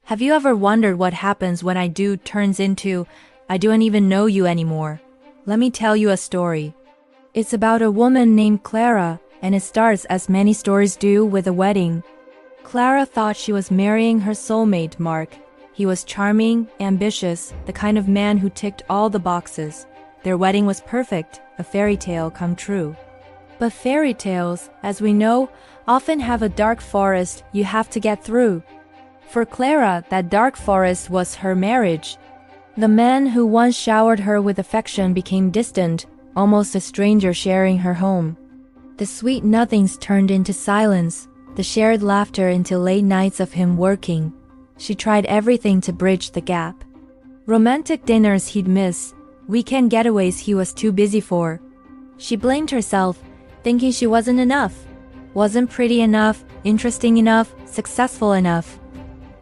Have you ever wondered what happens when I do turns into, I don't even know you anymore? Let me tell you a story. It's about a woman named Clara, and it starts as many stories do with a wedding. Clara thought she was marrying her soulmate, Mark. He was charming, ambitious, the kind of man who ticked all the boxes. Their wedding was perfect, a fairy tale come true. But fairy tales, as we know, often have a dark forest you have to get through. For Clara, that dark forest was her marriage. The man who once showered her with affection became distant, almost a stranger sharing her home. The sweet nothings turned into silence, the shared laughter into late nights of him working. She tried everything to bridge the gap. Romantic dinners he'd miss, weekend getaways he was too busy for. She blamed herself, thinking she wasn't enough, wasn't pretty enough, interesting enough, successful enough.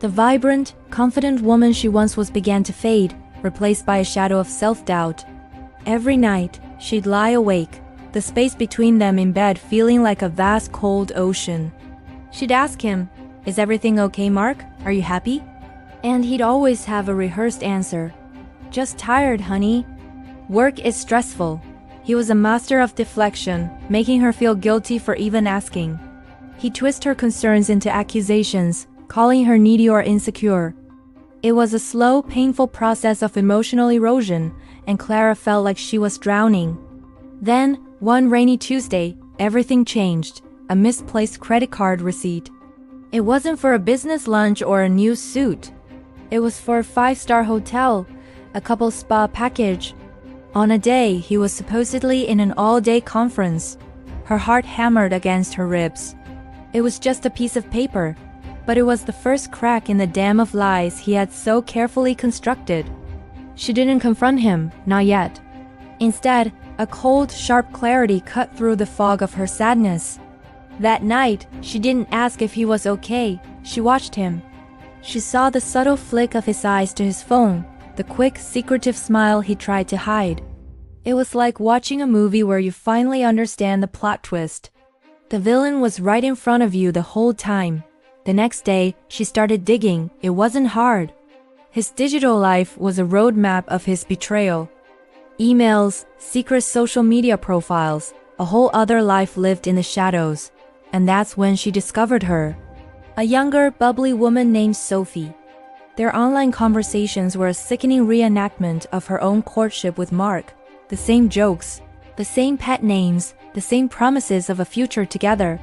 The vibrant, confident woman she once was began to fade, replaced by a shadow of self-doubt. Every night, she'd lie awake, the space between them in bed feeling like a vast cold ocean. She'd ask him, "Is everything okay, Mark? Are you happy?" And he'd always have a rehearsed answer. "Just tired, honey." Work is stressful. He was a master of deflection, making her feel guilty for even asking. He'd twist her concerns into accusations, calling her needy or insecure. It was a slow, painful process of emotional erosion, and Clara felt like she was drowning. Then, one rainy Tuesday, everything changed. A misplaced credit card receipt. It wasn't for a business lunch or a new suit. It was for a 5-star hotel, a couple spa package. On a day he was supposedly in an all-day conference. Her heart hammered against her ribs. It was just a piece of paper, but it was the first crack in the dam of lies he had so carefully constructed. She didn't confront him, not yet. Instead, a cold, sharp clarity cut through the fog of her sadness. That night, she didn't ask if he was okay. She watched him. She saw the subtle flick of his eyes to his phone, the quick, secretive smile he tried to hide. It was like watching a movie where you finally understand the plot twist. The villain was right in front of you the whole time. The next day, she started digging. It wasn't hard. His digital life was a roadmap of his betrayal. Emails, secret social media profiles, a whole other life lived in the shadows. And that's when she discovered her. A younger, bubbly woman named Sophie. Their online conversations were a sickening reenactment of her own courtship with Mark. The same jokes, the same pet names, the same promises of a future together.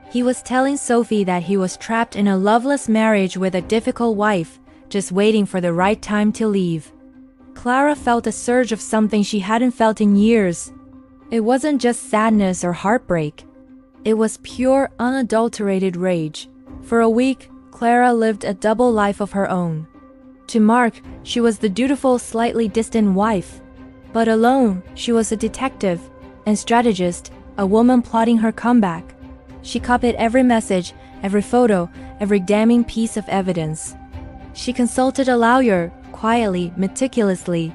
He was telling Sophie that he was trapped in a loveless marriage with a difficult wife, just waiting for the right time to leave. Clara felt a surge of something she hadn't felt in years. It wasn't just sadness or heartbreak. It was pure, unadulterated rage. For a week, Clara lived a double life of her own. To Mark, she was the dutiful, slightly distant wife. But alone, she was a detective and strategist, a woman plotting her comeback. She copied every message, every photo, every damning piece of evidence. She consulted a lawyer, quietly, meticulously.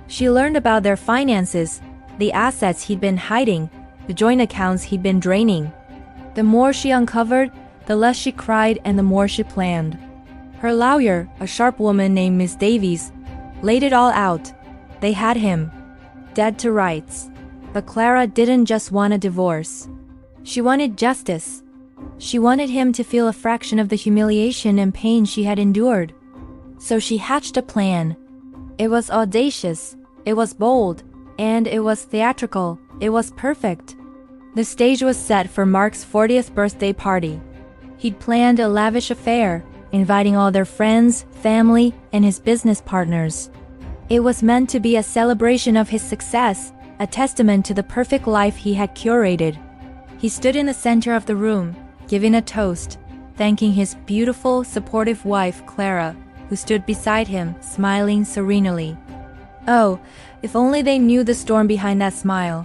She learned about their finances, the assets he'd been hiding, the joint accounts he'd been draining. The more she uncovered, the less she cried and the more she planned. Her lawyer, a sharp woman named Miss Davies, laid it all out. They had him, dead to rights. But Clara didn't just want a divorce. She wanted justice. She wanted him to feel a fraction of the humiliation and pain she had endured. So she hatched a plan. It was audacious, it was bold, and it was theatrical. It was perfect. The stage was set for Mark's 40th birthday party. He'd planned a lavish affair, inviting all their friends, family, and his business partners. It was meant to be a celebration of his success, a testament to the perfect life he had curated. He stood in the center of the room, giving a toast, thanking his beautiful, supportive wife, Clara, who stood beside him, smiling serenely. Oh, if only they knew the storm behind that smile.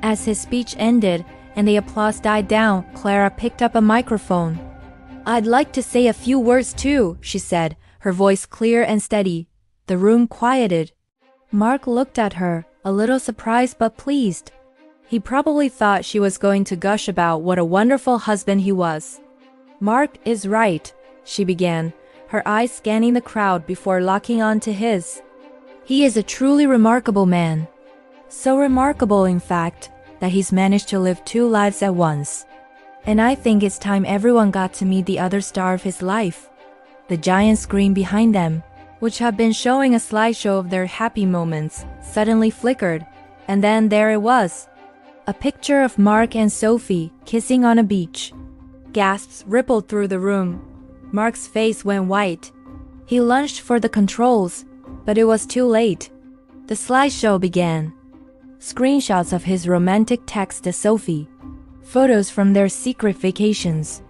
As his speech ended and the applause died down, Clara picked up a microphone. "I'd like to say a few words too," she said, her voice clear and steady. The room quieted. Mark looked at her, a little surprised but pleased. He probably thought she was going to gush about what a wonderful husband he was. "Mark is right," she began, her eyes scanning the crowd before locking onto his. He is a truly remarkable man. So remarkable, in fact, that he's managed to live two lives at once. And I think it's time everyone got to meet the other star of his life. The giant screen behind them, which had been showing a slideshow of their happy moments, suddenly flickered, and then there it was. A picture of Mark and Sophie kissing on a beach. Gasps rippled through the room. Mark's face went white. He lunged for the controls, but it was too late. The slideshow began. Screenshots of his romantic text to Sophie. Photos from their secret vacations.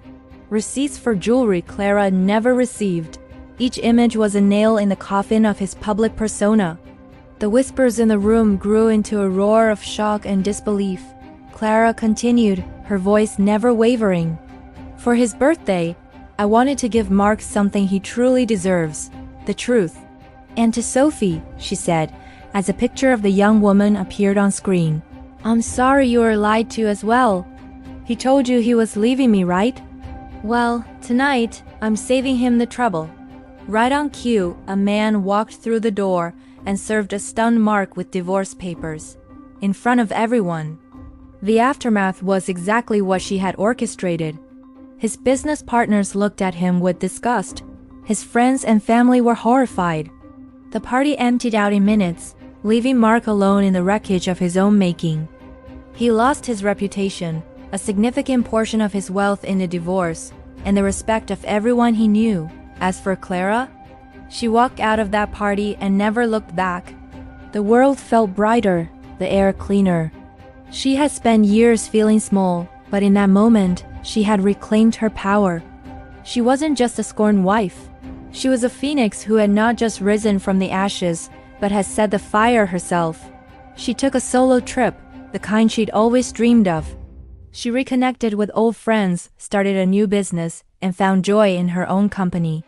Receipts for jewelry Clara never received. Each image was a nail in the coffin of his public persona. The whispers in the room grew into a roar of shock and disbelief. Clara continued, her voice never wavering. For his birthday, I wanted to give Mark something he truly deserves, the truth. And to Sophie, she said, as a picture of the young woman appeared on screen. I'm sorry you were lied to as well. He told you he was leaving me, right? Well, tonight, I'm saving him the trouble. Right on cue, a man walked through the door and served a stunned Mark with divorce papers. In front of everyone. The aftermath was exactly what she had orchestrated. His business partners looked at him with disgust. His friends and family were horrified. The party emptied out in minutes, leaving Mark alone in the wreckage of his own making. He lost his reputation, a significant portion of his wealth in the divorce, and the respect of everyone he knew. As for Clara, she walked out of that party and never looked back. The world felt brighter, the air cleaner. She had spent years feeling small, but in that moment, she had reclaimed her power. She wasn't just a scorned wife. She was a phoenix who had not just risen from the ashes, but had set the fire herself. She took a solo trip, the kind she'd always dreamed of. She reconnected with old friends, started a new business, and found joy in her own company.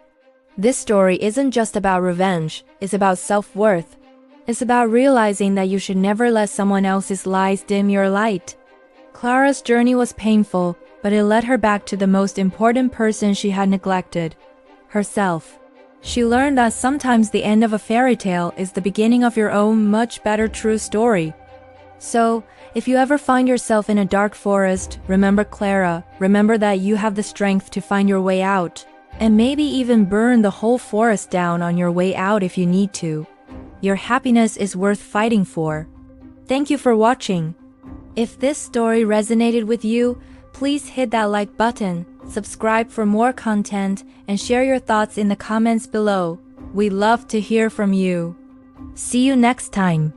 This story isn't just about revenge, it's about self-worth. It's about realizing that you should never let someone else's lies dim your light. Clara's journey was painful, but it led her back to the most important person she had neglected, herself. She learned that sometimes the end of a fairy tale is the beginning of your own much better true story. So, if you ever find yourself in a dark forest, remember Clara, remember that you have the strength to find your way out, and maybe even burn the whole forest down on your way out if you need to. Your happiness is worth fighting for. Thank you for watching. If this story resonated with you, please hit that like button, subscribe for more content, and share your thoughts in the comments below. We'd love to hear from you. See you next time.